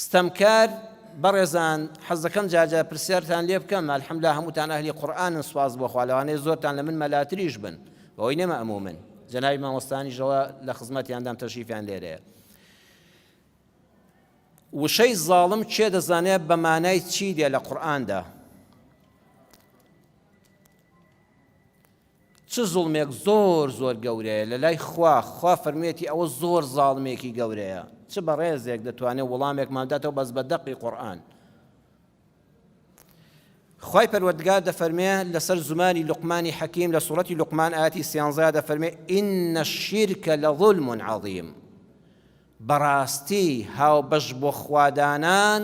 ستەمکار بەڕێزان حەز دەکەم جاجا پرسیارتان لێ بکەم الحەمدوللا هەمووتان ئەهلی قورئانن سواز بۆ خوا لەوانەیە زۆرتان لە من مەلاتریش بن بەوەی نەما ئەموو من جەنابی مامۆستانیشەوە لە خزمەتیاندام تەشریفیان لێرەیە وشەی زاڵم کێ دەزانێت بە مانای چی دێ لە قورئاندا چ زوڵمێک زۆر زۆر گەورەیە لە لای خوا فەرمێتی ئەوە زۆر زاڵمێکی گەورەیە چ بە ڕێزێک دەتوانێت وەڵامێکمان بداتەوە بەس بە دەقی قورئان خوای پەروەردگار دەفەرمێ لەسەر زمانی لوقمانی حەکیم لە سوورەتی لوقمان ئاەتی 13 دەفەرمێ ئین الشیرکە لەظولم عەظیم بەڕاستی هاوبەش بۆ خوادانان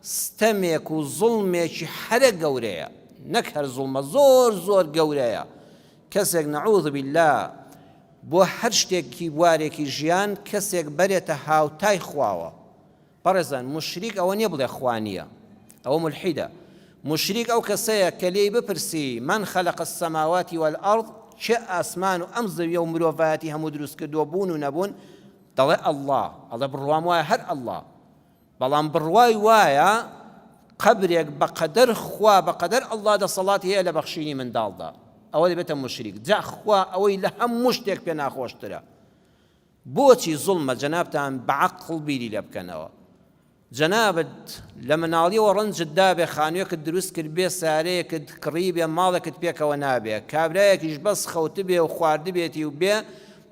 ستەمێک و زوڵمێکی هەرە گەورەیە نەک هەر زوڵمە زۆر زۆر گەورەیە کەسێک نەعوذ بالله بۆ هەر شتێکی بوارێکی ژیان کەسێک بەرێتە هاوتای خواوە بەڕێزان مشریک ئەوە نییە بڵێ خوا نییە ئەوە ملحیدە مشریک ئەو کەسەیە کە لێی بپرسی من خەلق السەماوات والئەرض چه ئاسمان و ئەم زەویە و مرۆڤایەتی هەموو دروست کردووە بوون و نەبوون دەڵێ ئەڵڵا ئەڵێ بڕوام وایە هەر ئەڵڵا بەڵام بڕوای وایە قەبرێک بەقەدەر خوا بەقەدەر ئەڵڵا دەسەڵاتی هەیە لە بەخشینی منداڵدا ئەوە دەبێتە مشریک جا خوا ئەوەی لە هەموو شتێک پێ ناخۆشترە بۆچی زوڵمە جەنابتان بەعەقڵ بیری لێ بکەنەوە جەنابت لە مناڵیەوە ڕەنجت دابێ خانوویەکت دروست کرد بێ سارەیەکت کڕی بێ ماڵێکت پێکەوە نابێ کابرایەکیش بەس خەوت بێ و خواردی بێتی و بێ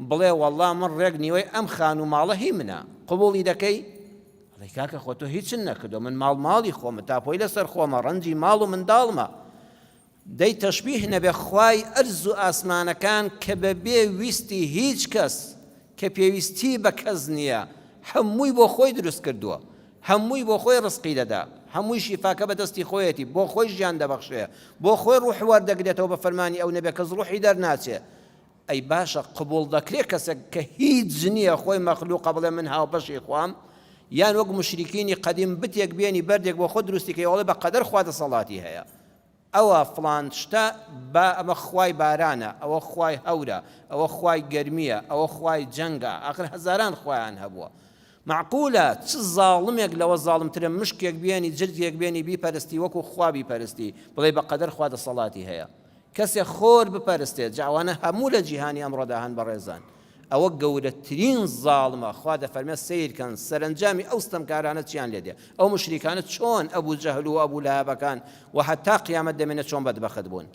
بڵێ وەڵڵا من ڕێک نیوەی ئەم خان و ماڵە هی منە قبوڵی دەکەی ئەڵێ کاکە خۆ تۆ هیچن نەکردو من ماڵی خۆمە تاپۆی لەسەر خۆمە ڕەنجی ماڵ و منداڵمە دەی تەشبیه نەبێ خوای ئەرز و ئاسمانەکان کە بەبێ ویستی هیچ کەس کە پێویستی بە کەس نییە هەمووی بۆ خۆی دروست کردووە هەمووی بۆ خۆی ڕزقی دەدا هەمووی شیفاکە بەدەستی خۆیەتی بۆ خۆی ژیان دەبەخشێ بۆ خۆی ڕوح وەردەگرێتەوە بە فەرمانی ئەو نەبێ کەس ڕوحی دەرناچێ ئەی باشە قبوڵ دەکرێت کەسێک کە هیچ نییە خۆی مەخلووقە بڵێ من هاوبەشی خوام یان وەک مشریکینی قەدیم بتێک بێنی بەردێک بۆ خۆ دروستی کە وەڵێ بەقەدەر خوا دەسەڵاتی هەیە ئەوە فڵان شتە با ئەمە خوای بارانە ئەوە خوای هەورە ئەوە خوای گەرمیە ئەوە خوای جەنگە ئاخر هەزاران خوایان هەبووە معقولە چ زاڵمێک لەوە زاڵمترە مشکێک بێنی جلدێک بێنی بیپەرستی وەکو خوا بیپەرستی بڵێ بەقەدەر خوا دەسەڵاتی هەیە کەسێک خۆر بپەرستێت جاوانە هەموو لە جیهانی ئەمڕۆدا هەن بەڕێزان ئەوە گەورەترین زاڵمە خوا دەفەرمێ سیرکەن سەرنجامی ئەو ستەمکارانە چیان لێدێ ئەو مشریکانە چۆن ئەبوو جەهل و ئەبوو لەهەبەکان و هەتا قیامەت دەمێنێت چۆن بەدبەخت بوون